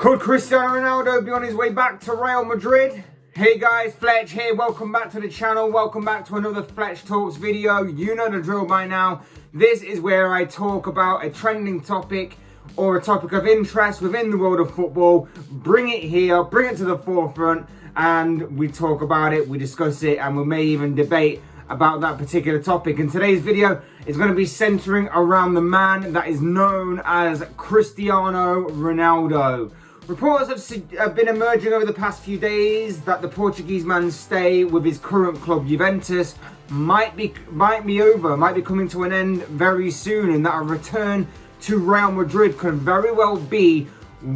Could Cristiano Ronaldo be on his way back to Real Madrid? Hey guys, Fletch here. Welcome back to the channel. Welcome back to another Fletch Talks video. You know the drill by now. This is where I talk about a trending topic or a topic of interest within the world of football. Bring it here, bring it to the forefront, and we talk about it, we discuss it, and we may even debate about that particular topic. And today's video is going to be centering around the man that is known as Cristiano Ronaldo. Reports have been emerging over the past few days that the Portuguese man's stay with his current club Juventus might be coming to an end very soon, and that a return to Real Madrid could very well be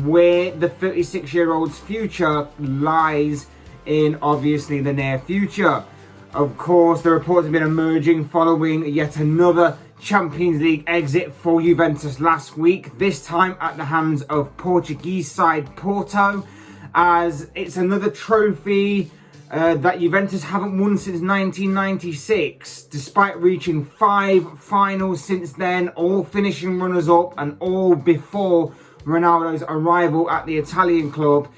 where the 36-year-old's future lies in, obviously, the near future. Of course, the reports have been emerging following yet another Champions League exit for Juventus last week, this time at the hands of Portuguese side Porto, as it's another trophy that Juventus haven't won since 1996, despite reaching 5 finals since then, all finishing runners-up and all before Ronaldo's arrival at the Italian club.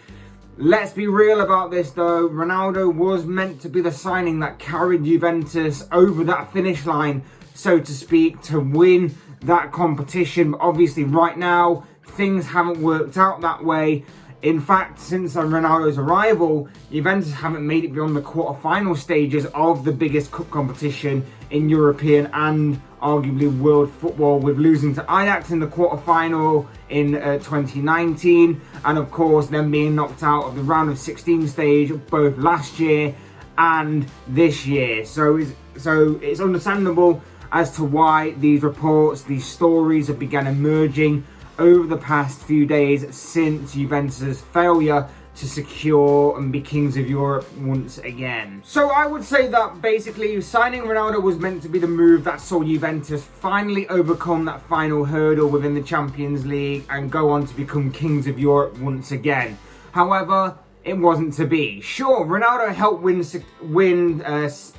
Let's be real about this though, Ronaldo was meant to be the signing that carried Juventus over that finish line, so to speak, to win that competition. But obviously right now, things haven't worked out that way. In fact, since Ronaldo's arrival, Juventus haven't made it beyond the quarter-final stages of the biggest cup competition in European and arguably world football, with losing to Ajax in the quarter-final in 2019, and of course then being knocked out of the round of 16 stage both last year and this year. So it's understandable as to why these reports, these stories have begun emerging over the past few days since Juventus' failure to secure and be kings of Europe once again. So I would say that basically signing Ronaldo was meant to be the move that saw Juventus finally overcome that final hurdle within the Champions League and go on to become kings of Europe once again. However, it wasn't to be. Sure, Ronaldo helped win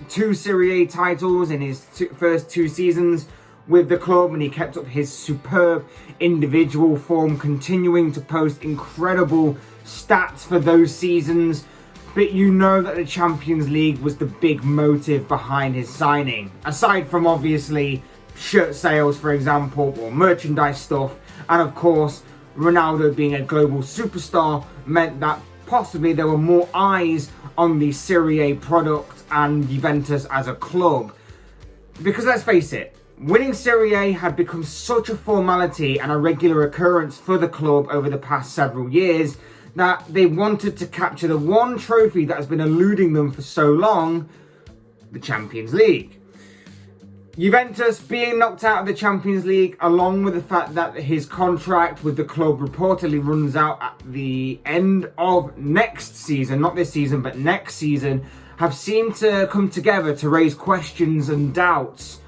2 Serie A titles in his first 2 seasons with the club, and he kept up his superb individual form, continuing to post incredible stats for those seasons. But you know that the Champions League was the big motive behind his signing, aside from obviously shirt sales, for example, or merchandise stuff. And of course, Ronaldo being a global superstar meant that possibly there were more eyes on the Serie A product and Juventus as a club. Because let's face it, winning Serie A had become such a formality and a regular occurrence for the club over the past several years that they wanted to capture the one trophy that has been eluding them for so long, the Champions League. Juventus being knocked out of the Champions League, along with the fact that his contract with the club reportedly runs out at the end of next season, not this season, but next season, have seemed to come together to raise questions and doubts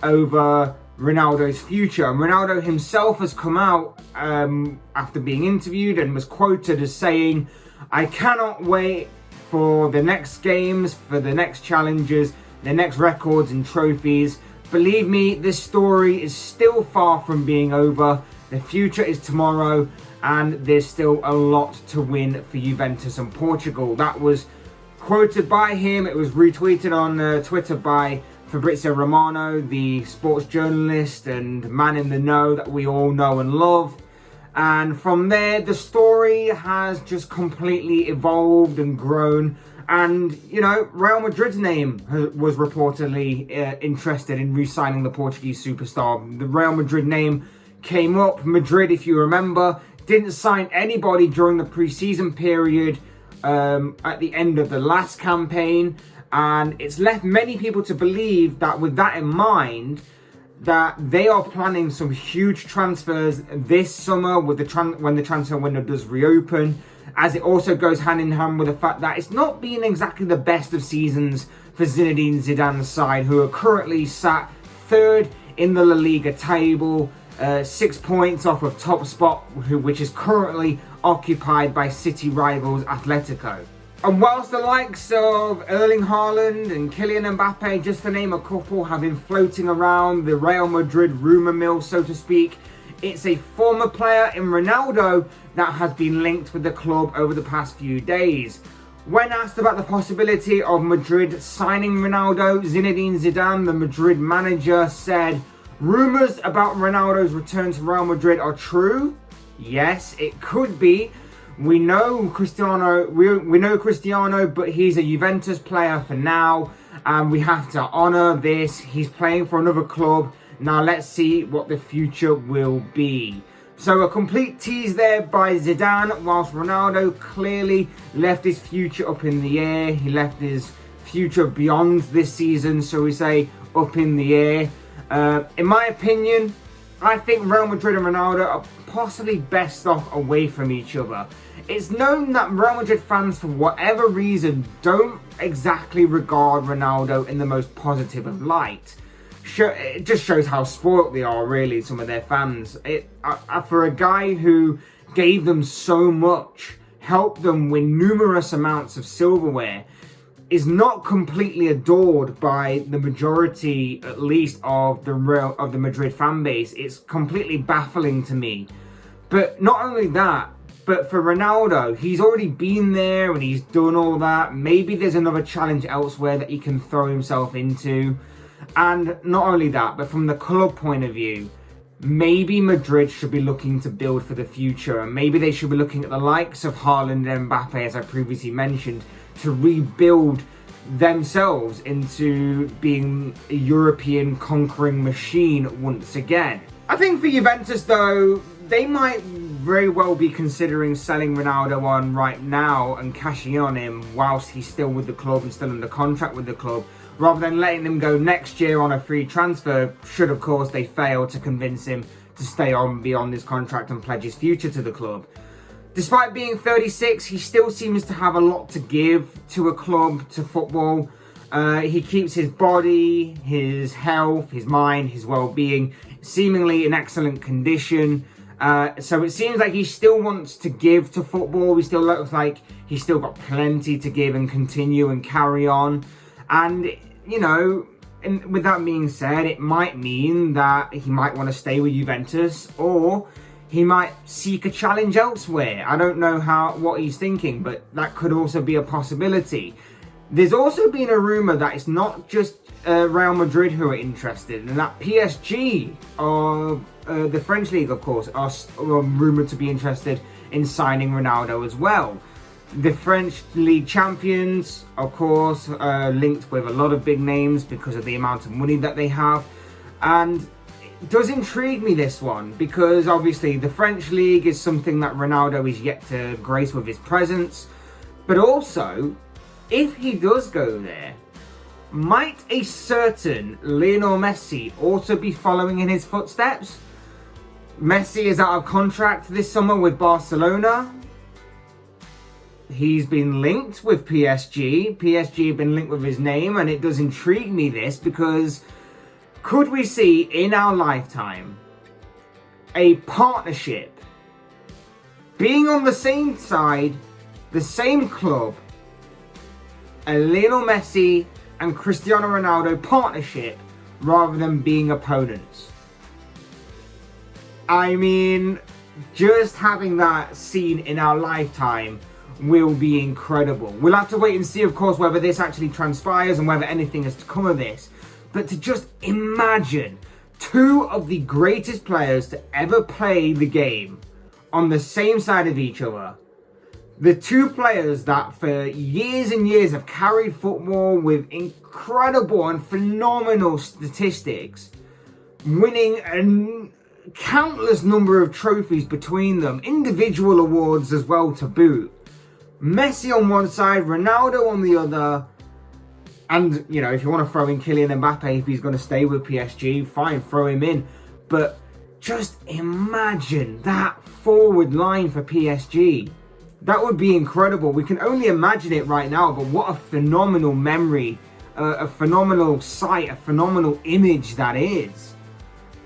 over Ronaldo's future. And Ronaldo himself has come out after being interviewed and was quoted as saying, "I cannot wait for the next games, for the next challenges, the next records and trophies. Believe me, this story is still far from being over. The future is tomorrow, and there's still a lot to win for Juventus and Portugal." That was quoted by him. It was retweeted on Twitter by Fabrizio Romano, the sports journalist and man in the know that we all know and love. And from there, the story has just completely evolved and grown. And, you know, Real Madrid's name was reportedly interested in re-signing the Portuguese superstar. The Real Madrid name came up. Madrid, if you remember, didn't sign anybody during the pre-season period at the end of the last campaign. And it's left many people to believe that with that in mind, that they are planning some huge transfers this summer with when the transfer window does reopen, as it also goes hand in hand with the fact that it's not been exactly the best of seasons for Zinedine Zidane's side, who are currently sat 3rd in the La Liga table, 6 points off of top spot, which is currently occupied by City rivals Atletico. And whilst the likes of Erling Haaland and Kylian Mbappe, just to name a couple, have been floating around the Real Madrid rumour mill, so to speak, It's a former player in Ronaldo that has been linked with the club over the past few days. When asked about the possibility of Madrid signing Ronaldo, Zinedine Zidane, the Madrid manager, said, "Rumours about Ronaldo's return to Real Madrid are true. Yes, it could be. We know Cristiano, but he's a Juventus player for now, and we have to honour this. He's playing for another club. Now let's see what the future will be." So a complete tease there by Zidane, whilst Ronaldo clearly left his future up in the air. He left his future beyond this season, so we say up in the air. In my opinion, I think Real Madrid and Ronaldo are possibly best off away from each other. It's known that Real Madrid fans, for whatever reason, don't exactly regard Ronaldo in the most positive of light. It just shows how spoilt they are, really, some of their fans. For a guy who gave them so much, helped them win numerous amounts of silverware, is not completely adored by the majority, at least, of the Madrid fan base. It's completely baffling to me. But not only that, but for Ronaldo, he's already been there and he's done all that. Maybe there's another challenge elsewhere that he can throw himself into. And not only that, but from the club point of view, maybe Madrid should be looking to build for the future. And maybe they should be looking at the likes of Haaland and Mbappe, as I previously mentioned, to rebuild themselves into being a European conquering machine once again. I think for Juventus, though, they might very well be considering selling Ronaldo on right now and cashing in on him whilst he's still with the club and still under contract with the club, rather than letting him go next year on a free transfer, should of course they fail to convince him to stay on beyond his contract and pledge his future to the club. Despite being 36, he still seems to have a lot to give to a club, to football. He keeps his body, his health, his mind, his well-being seemingly in excellent condition. So it seems like he still wants to give to football. He still looks like he's still got plenty to give and continue and carry on. And, you know, with that being said, it might mean that he might want to stay with Juventus, or he might seek a challenge elsewhere. I don't know what he's thinking, but that could also be a possibility. There's also been a rumour that it's not just Real Madrid who are interested, and that PSG, or the French league, of course, are rumoured to be interested in signing Ronaldo as well. The French league champions, of course, linked with a lot of big names because of the amount of money that they have. And it does intrigue me, this one, because obviously the French league is something that Ronaldo is yet to grace with his presence. But also, if he does go there, might a certain Lionel Messi also be following in his footsteps? Messi is out of contract this summer with Barcelona. He's been linked with PSG. PSG have been linked with his name, and it does intrigue me, this, because could we see in our lifetime a partnership being on the same side, the same club, a Lionel Messi and Cristiano Ronaldo partnership rather than being opponents? I mean, just having that scene in our lifetime will be incredible. We'll have to wait and see, of course, whether this actually transpires and whether anything is to come of this. But to just imagine two of the greatest players to ever play the game on the same side of each other. The two players that for years and years have carried football with incredible and phenomenal statistics, winning a countless number of trophies between them, individual awards as well to boot. Messi on one side, Ronaldo on the other. And, you know, if you want to throw in Kylian Mbappe, if he's going to stay with PSG, fine, throw him in. But just imagine that forward line for PSG. That would be incredible. We can only imagine it right now, but what a phenomenal memory, a phenomenal sight, a phenomenal image that is.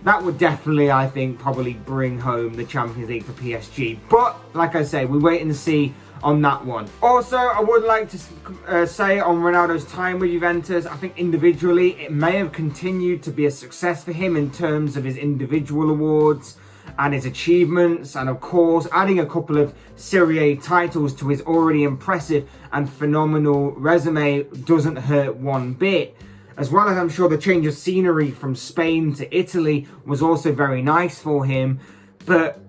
That would definitely, I think, probably bring home the Champions League for PSG. But, like I say, we wait and see on that one. Also, I would like to say on Ronaldo's time with Juventus, I think individually it may have continued to be a success for him in terms of his individual awards and his achievements, and of course adding a couple of Serie A titles to his already impressive and phenomenal resume doesn't hurt one bit. As well as I'm sure the change of scenery from Spain to Italy was also very nice for him. But,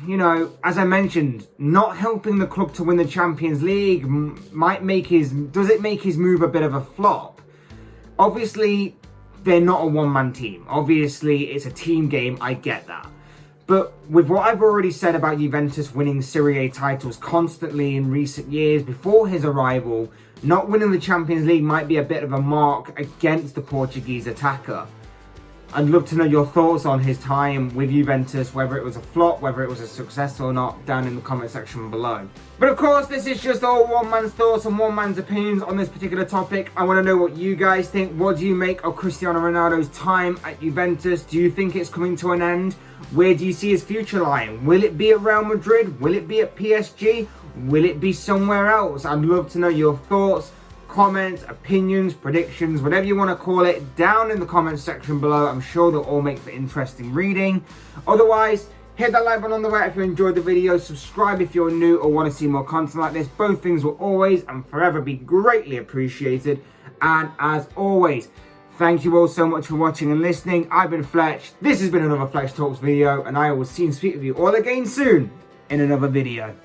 you know, as I mentioned, not helping the club to win the Champions League does it make his move a bit of a flop? Obviously, they're not a one-man team. Obviously, it's a team game, I get that. But with what I've already said about Juventus winning Serie A titles constantly in recent years before his arrival, not winning the Champions League might be a bit of a mark against the Portuguese attacker. I'd love to know your thoughts on his time with Juventus, whether it was a flop, whether it was a success or not, down in the comment section below. But of course, this is just all one man's thoughts and one man's opinions on this particular topic. I want to know what you guys think. What do you make of Cristiano Ronaldo's time at Juventus? Do you think it's coming to an end? Where do you see his future lying? Will it be at Real Madrid? Will it be at PSG? Will it be somewhere else? I'd love to know your thoughts, comments, opinions, predictions, whatever you want to call it, down in the comments section below. I'm sure they'll all make for interesting reading. Otherwise, hit that like button on the right if you enjoyed the video. Subscribe if you're new or want to see more content like this. Both things will always and forever be greatly appreciated. And as always, thank you all so much for watching and listening. I've been Fletch. This has been another Fletch Talks video, and I will see and speak with you all again soon in another video.